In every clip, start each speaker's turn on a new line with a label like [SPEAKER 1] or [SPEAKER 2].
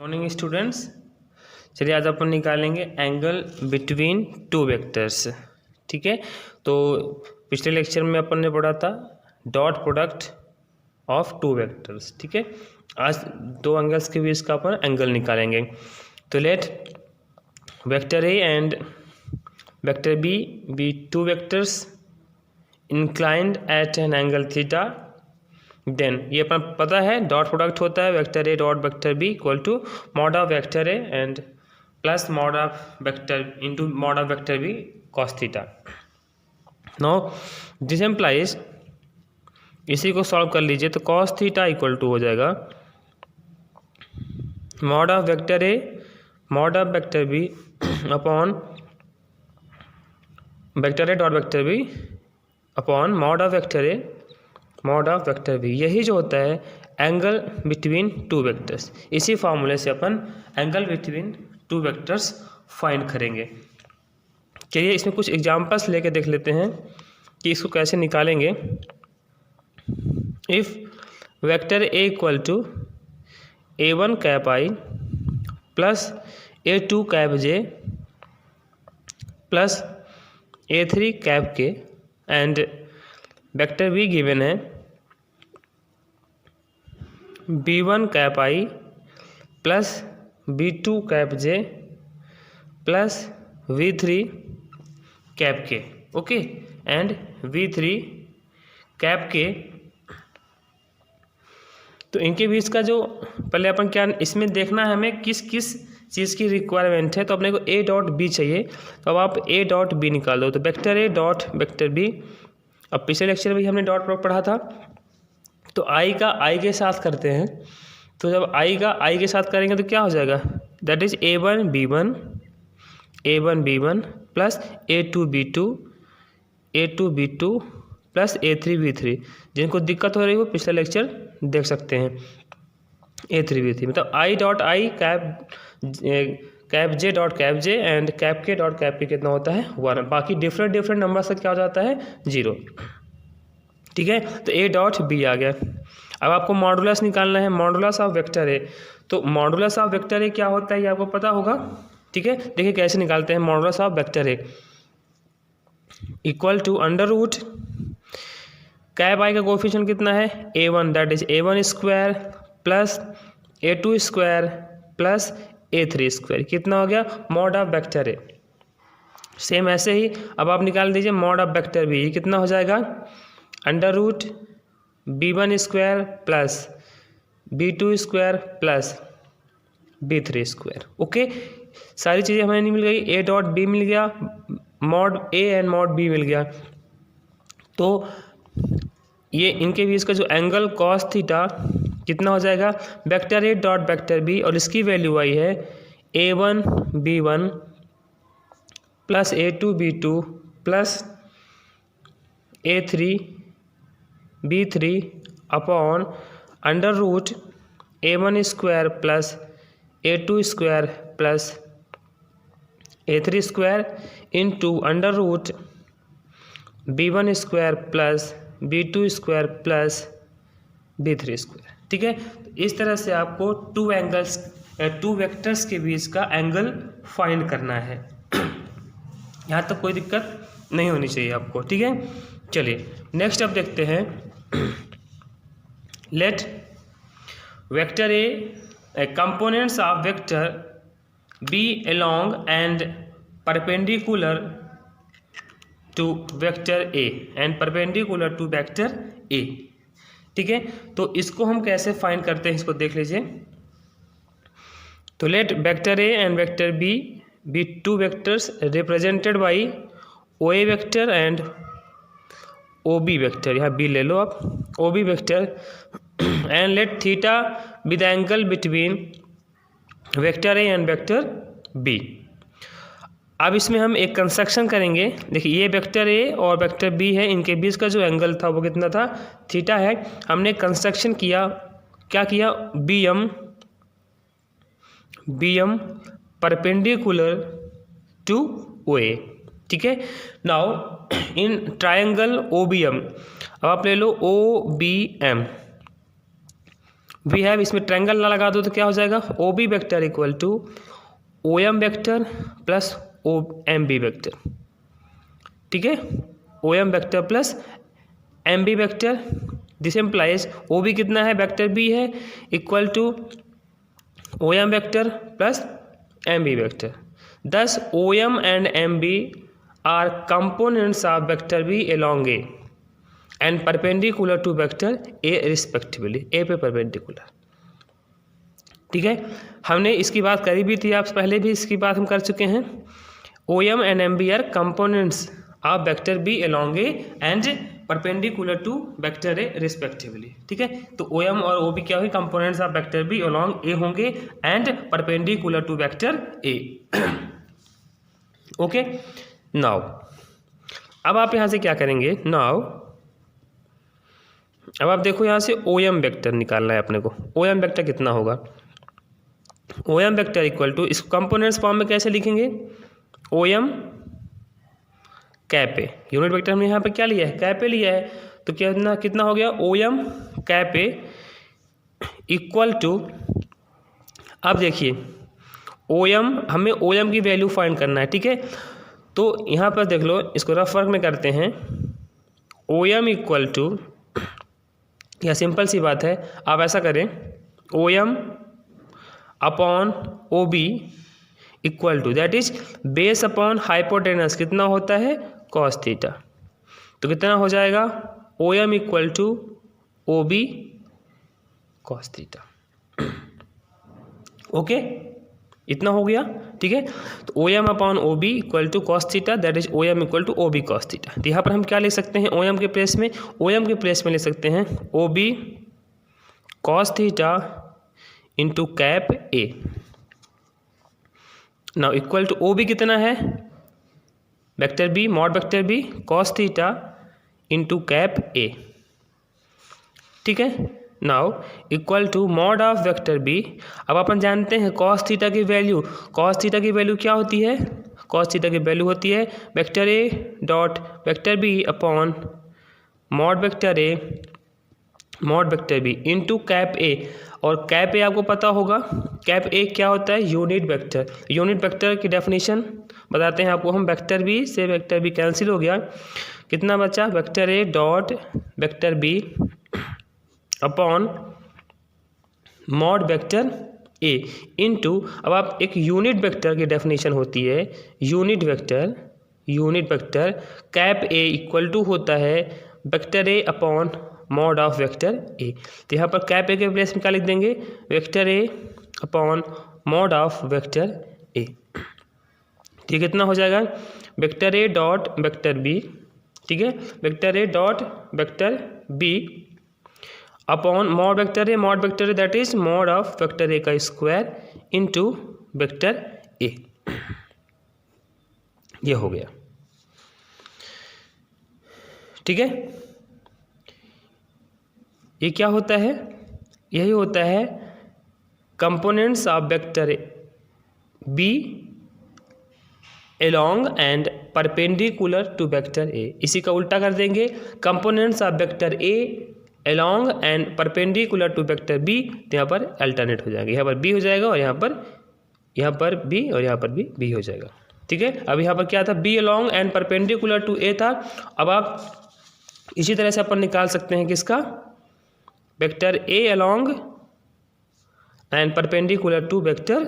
[SPEAKER 1] Morning students. चलिए आज अपन निकालेंगे एंगल बिटवीन टू वेक्टर्स। ठीक है, तो पिछले लेक्चर में अपन ने पढ़ा था dot product of two vectors. ठीक है, आज दो एंगल्स के बीच का अपन एंगल निकालेंगे। तो let vector A and vector B two vectors inclined at an angle theta. Then ये अपना पता है डॉट प्रोडक्ट होता है vector A dot vector B equal to mod of vector A and plus mod of vector into mod of vector B cos theta. Now this implies, इसी को solve कर लीजिए तो कॉस थीटा इक्वल टू हो जाएगा mod of vector A mod of vector B upon vector A dot vector B upon mod of vector A mod of vector B. यही जो होता है एंगल बिटवीन टू वेक्टर्स। इसी फार्मूले से अपन angle between two vectors find करेंगे। चलिए इसमें कुछ एग्जांपल्स लेके देख लेते हैं कि इसको कैसे निकालेंगे। If vector A equal to A1 cap I plus A2 cap J plus A3 cap K and vector B given है B1 cap I plus B2 cap J plus V3 cap K, okay, and V3 cap K. तो इनके बीच का जो पहले अपन क्या इसमें देखना है हमें किस किस चीज़ की रिक्वायरमेंट है। तो अपने को A डॉट बी चाहिए, तो अब आप A डॉट बी निकाल दो। तो vector A dot vector B, अब पिछले लेक्चर में हमने डॉट प्रोडक्ट पढ़ा था, तो आई का आई के साथ करते हैं। तो जब आई का आई के साथ करेंगे तो क्या हो जाएगा, that is A1 B1 plus A2 B2 plus A3 B3। जिनको दिक्कत हो रही है वो पिछला लेक्चर देख सकते हैं। A3 B3 मतलब I dot I cap J dot cap J and cap के डॉट कैप के कितना होता है 1। बाकी डिफरेंट नंबर से क्या हो जाता है 0। ठीक है, तो A डॉट बी आ गया। अब आपको मॉडुलस निकालना है, मॉडुलस ऑफ वेक्टर ए। तो मॉडुलस ऑफ वेक्टर ए क्या होता है ये आपको पता होगा। ठीक है, देखिए कैसे निकालते हैं। Modulus of vector A equal to under root cap i का कोफिशिएंट कितना है A1, that is A1 square plus A2 square plus A3 square. कितना हो गया mod of vector a. Same ऐसे ही अब आप निकाल दीजिए मॉड ऑफ वेक्टर बी। कितना हो जाएगा under root B1 square plus B2 square plus B3 square. Okay, सारी चीज़ें हमें नहीं मिल गई। A डॉट बी मिल गया, mod A and mod B मिल गया। तो ये इनके बीच का जो एंगल कॉस थीटा कितना हो जाएगा vector A dot vector B, और इसकी वैल्यू आई है A1 B1 plus A2 B2 plus A3 B3 upon under root A1 square plus A2 square plus A3 square into under root B1 square plus B2 square plus B3 square. ठीक है, तो इस तरह से आपको two vectors के बीच का angle find करना है। यहाँ तक कोई दिक्कत नहीं होनी चाहिए आपको। ठीक है, चलिए नेक्स्ट अब देखते हैं। Let vector A components of vector B along and perpendicular to vector A and perpendicular to vector A. ठीक है, तो इसको हम कैसे फाइंड करते हैं इसको देख लीजिए। तो let vector A and vector B two vectors represented by O A vector and O B vector. यहाँ बी ले लो आप, O B vector, and let theta with angle between vector A and vector B. अब इसमें हम एक construction करेंगे। देखिए ये वेक्टर ए और वेक्टर बी है, इनके बीच का जो एंगल था वो कितना था थीटा है। हमने कंस्ट्रक्शन किया, क्या किया B M perpendicular to O A. ठीक है, now in triangle O B M, अब आप ले लो O B M, we have, इसमें ट्रायंगल ना लगा दो तो क्या हो जाएगा, O B vector equal to O M vector plus O M B vector, ठीक है, O M vector plus M B vector. This implies O B कितना है, वेक्टर बी है, equal to O M vector plus M B vector. Thus O M and M B are components of vector B along A and perpendicular to vector A respectively, a पे perpendicular, ठीक है। हमने इसकी बात करी भी थी, आप पहले भी इसकी बात हम कर चुके हैं। O M and M B are components of vector B along A and perpendicular to vector A respectively, ठीक है। तो ओ एम और ओ बी क्या होगी, components of vector B along A होंगे and perpendicular to vector A. Okay, now अब आप यहाँ से क्या करेंगे, नाउ अब आप देखो यहाँ से ओ एम वेक्टर निकालना है अपने को। ओ एम वेक्टर कितना होगा, O M vector equal to, इसको कंपोनेंट्स फॉर्म में कैसे लिखेंगे, O M cap A, unit vector हमने यहाँ पे क्या लिया है, कैप ए लिया है, तो कितना कितना हो गया, O M cap A equal to, अब देखिए ओ एम, हमें ओ एम की वैल्यू फाइंड करना है, ठीक है। तो यहाँ पर देख लो, इसको रफ वर्क में करते हैं, ओ एम इक्वल टू, यह सिंपल सी बात है, आप ऐसा करें, O M upon O B equal to, that is base upon hypotenuse कितना होता है, कॉस थीटा। तो कितना हो जाएगा, O M equal to O B cos theta. Okay, इतना हो गया, ठीक है। तो O M upon O B equal to cos theta, that is O M equal to O B cos theta. तो यहाँ पर हम क्या ले सकते हैं, ओ एम के प्लेस में, ओ एम के प्लेस में ले सकते हैं O B cos theta into cap A. Now equal to O B कितना है, vector B, mod vector B cos theta into cap A, ठीक है। Now equal to mod of vector B. अब अपन जानते हैं कॉस थीटा की value, cos theta की वैल्यू क्या होती है, कॉस थीटा की वैल्यू होती है vector A dot vector B upon mod vector A mod vector B into cap ए। और कैप ए आपको पता होगा, कैप ए क्या होता है, यूनिट वेक्टर। यूनिट वेक्टर की डेफिनेशन बताते हैं आपको हम, वेक्टर बी से वेक्टर बी कैंसिल हो गया, कितना बचा, vector A dot vector B upon mod vector A into, अब आप एक यूनिट वेक्टर की डेफिनेशन होती है, unit vector cap A equal to होता है vector A upon mod of vector A. तो यहाँ पर कैप ए के प्लेस में क्या लिख देंगे, vector A upon mod of vector A, ठीक, कितना हो जाएगा, vector A dot vector B, ठीक है, vector A dot vector B upon mod vector A that is mod of vector A का स्क्वायर इंटू वेक्टर ए। ये हो गया, ठीक है। ये क्या होता है, यही होता है components of vector B along and perpendicular to vector A. इसी का उल्टा कर देंगे, components of vector A along and perpendicular to vector B, तो यहाँ पर अल्टरनेट हो जाएंगे, यहाँ पर बी हो जाएगा और यहाँ पर बी और यहाँ पर भी बी हो जाएगा, ठीक है। अब यहाँ पर क्या था, b along and perpendicular to a था। अब आप इसी तरह से अपन निकाल सकते हैं किसका, vector A along and perpendicular to vector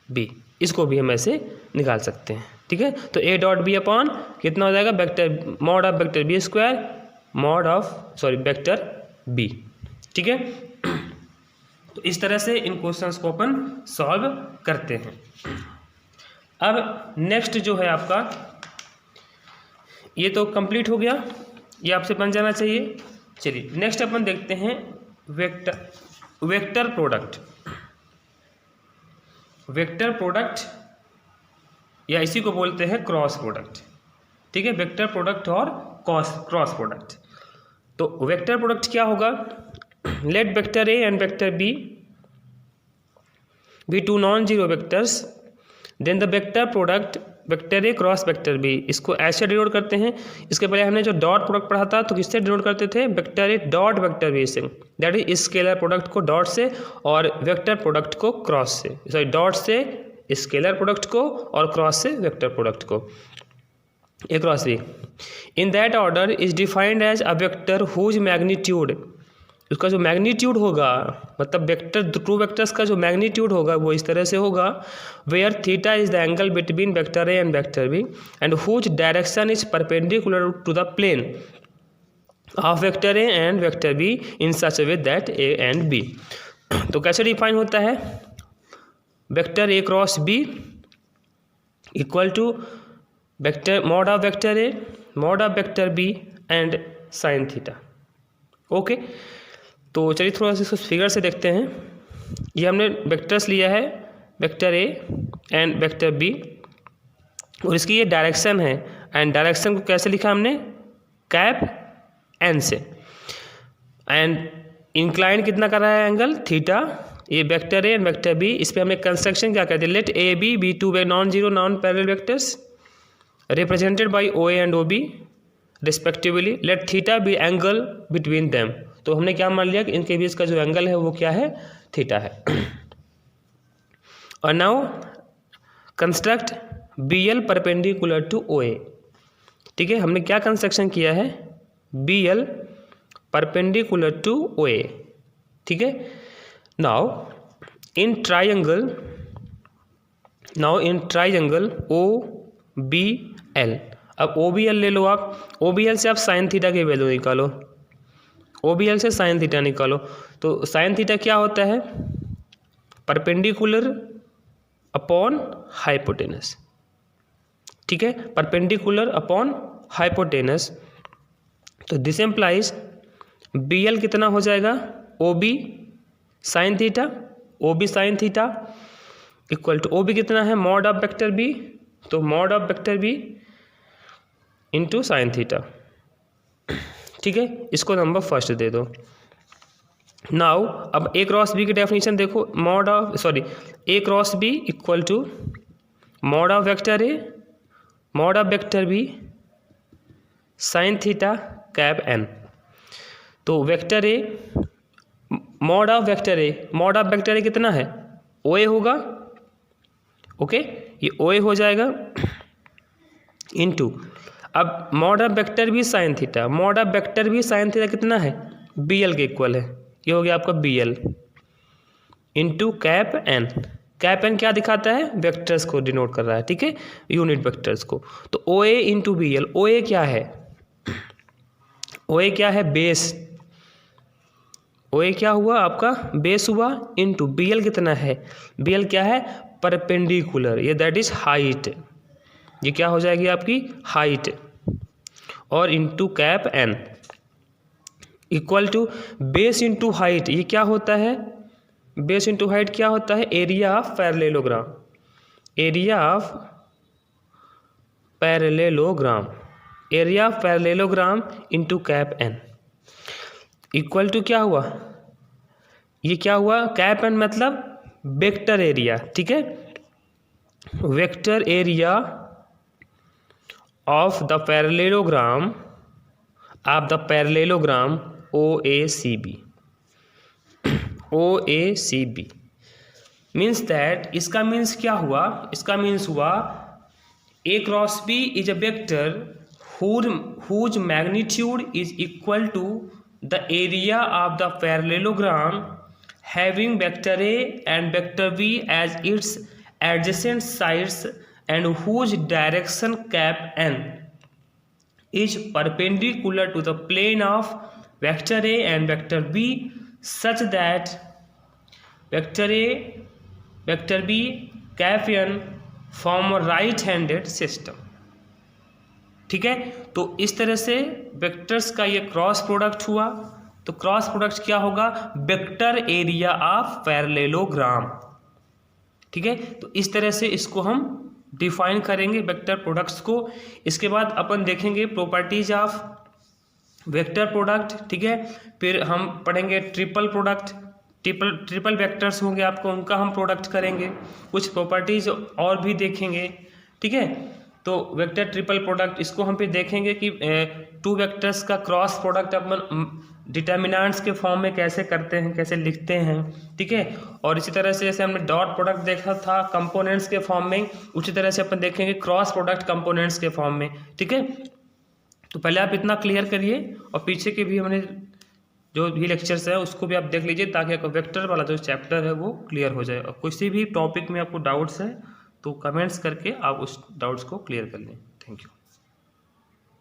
[SPEAKER 1] B, इसको भी हम ऐसे निकाल सकते हैं, ठीक है। तो ए डॉट बी अपॉन कितना हो जाएगा, vector mod of vector B square mod of vector B, ठीक है। तो इस तरह से इन क्वेश्चंस को अपन सॉल्व करते हैं। अब नेक्स्ट जो है आपका, ये तो कंप्लीट हो गया, ये आपसे बन जाना चाहिए। चलिए नेक्स्ट अपन देखते हैं वेक्टर प्रोडक्ट या इसी को बोलते हैं क्रॉस प्रोडक्ट, ठीक है। वेक्टर प्रोडक्ट और क्रॉस प्रोडक्ट। तो वेक्टर प्रोडक्ट क्या होगा, let vector A and vector B be two non zero vectors, then the vector product vector A cross vector B, इसको ऐसे डिनोट करते हैं। इसके पहले हमने जो डॉट प्रोडक्ट पढ़ा था तो किससे डिनोट करते थे, vector A dot vector B से, दैट इज स्केलर प्रोडक्ट को डॉट से और वेक्टर प्रोडक्ट को क्रॉस से, सॉरी डॉट से स्केलर प्रोडक्ट को और क्रॉस से वेक्टर प्रोडक्ट को, A cross B. In that order is defined as a vector whose magnitude, उसका जो मैग्नीट्यूड होगा, मतलब वेक्टर ट्रू वेक्टर्स का जो मैग्नीट्यूड होगा वो इस तरह से होगा, where theta is the angle between vector A and vector B and whose direction is perpendicular to the plane of vector A and vector B in such way that A and B. तो कैसे define होता है, vector A cross B equal to vector mod of vector A mod of vector B and sine theta. Okay, तो चलिए थोड़ा सा इसको figure से देखते हैं। ये हमने वेक्टर्स लिया है, vector A and vector B, और इसकी ये डायरेक्शन है, एंड डायरेक्शन को कैसे लिखा हमने, कैप एन से, एंड इंक्लाइन कितना कर रहा है एंगल, थीटा। ये vector A and vector B, इस पर हमने कंस्ट्रक्शन क्या कहते हैं, let A B two way non zero non parallel vectors represented by O A and O B respectively, let theta be angle between them. तो हमने क्या मान लिया कि इनके बीच का जो एंगल है वो क्या है, थीटा है। और now construct B L perpendicular to O A, ठीक है, हमने क्या कंस्ट्रक्शन किया है, B L perpendicular to O A, ठीक है। Now in triangle O B L, अब ओ बी एल ले लो आप, ओ बी एल से आप साइन थीटा की वैल्यू निकालो, ओ बी एल से साइन थीटा निकालो। तो साइन थीटा क्या होता है, परपेंडिकुलर अपॉन हाइपोटेनस, ठीक है, परपेंडिकुलर अपॉन हाइपोटेनस। तो दिस एम्प्लाइज बी एल कितना हो जाएगा, O B sine theta, O B sine theta equal to O B कितना है, मॉड ऑफ वेक्टर बी, तो mod of vector B into sine theta, ठीक है, इसको नंबर फर्स्ट दे दो। नाउ अब ए क्रॉस बी की डेफिनेशन देखो, mod of sorry A cross B equal to mod of vector A mod of vector B sine theta cap N. तो vector A mod of vector A कितना है, ओ ए होगा, okay, ये ओ ए हो जाएगा into, अब मॉड ऑफ वेक्टर भी sine theta, mod of vector भी साइन थीटा कितना है, बी एल के इक्वल है, ये हो गया आपका B L into cap N. Cap N क्या दिखाता है, वेक्टर्स को डिनोट कर रहा है, ठीक है, यूनिट वेक्टर्स को। तो ओ ए इंटू बी एल, ओ ए क्या है, ओ ए क्या है, बेस, ओ ए क्या हुआ आपका, बेस हुआ, इंटू बी एल कितना है, बी एल क्या है, परपेंडिकुलर, ये दैट इज हाइट, ये क्या हो जाएगी आपकी हाइट, और into cap N equal to base into height, ये क्या होता है, बेस इंटू हाइट क्या होता है, area of parallelogram, area of parallelogram, area of parallelogram into cap N equal to क्या हुआ, ये क्या हुआ, कैप एन मतलब वेक्टर एरिया, ठीक है, vector area of the parallelogram OACB means that, इसका मीन्स क्या हुआ, इसका मीन्स हुआ A cross B is a vector whose magnitude is equal to the area of the parallelogram having vector A and vector B as its adjacent sides and whose direction cap n is perpendicular to the plane of vector A and vector B such that vector A vector B cap n form a right handed system, ठीक है। तो इस तरह से vectors का ये cross product हुआ, तो क्रॉस प्रोडक्ट क्या होगा, वेक्टर एरिया ऑफ पैरेललोग्राम, ठीक है। तो इस तरह से इसको हम डिफाइन करेंगे वेक्टर प्रोडक्ट्स को। इसके बाद अपन देखेंगे प्रॉपर्टीज ऑफ वेक्टर प्रोडक्ट, ठीक है। फिर हम पढ़ेंगे ट्रिपल प्रोडक्ट, ट्रिपल वेक्टर्स होंगे आपको, उनका हम प्रोडक्ट करेंगे, कुछ प्रॉपर्टीज और भी देखेंगे, ठीक है। तो वेक्टर ट्रिपल प्रोडक्ट इसको हम फिर देखेंगे कि टू वेक्टर्स का क्रॉस प्रोडक्ट अपन डिटर्मिनेंट्स के फॉर्म में कैसे करते हैं, कैसे लिखते हैं, ठीक है। और इसी तरह से जैसे हमने डॉट प्रोडक्ट देखा था कंपोनेंट्स के फॉर्म में, उसी तरह से अपन देखेंगे क्रॉस प्रोडक्ट कंपोनेंट्स के फॉर्म में, ठीक है। तो पहले आप इतना क्लियर करिए और पीछे के भी हमने जो भी लेक्चर्स है उसको भी आप देख लीजिए, ताकि आपको वेक्टर वाला जो चैप्टर है वो क्लियर हो जाए। और किसी भी टॉपिक में आपको डाउट्स है तो कमेंट्स करके आप उस डाउट्स को क्लियर कर लें। Thank you.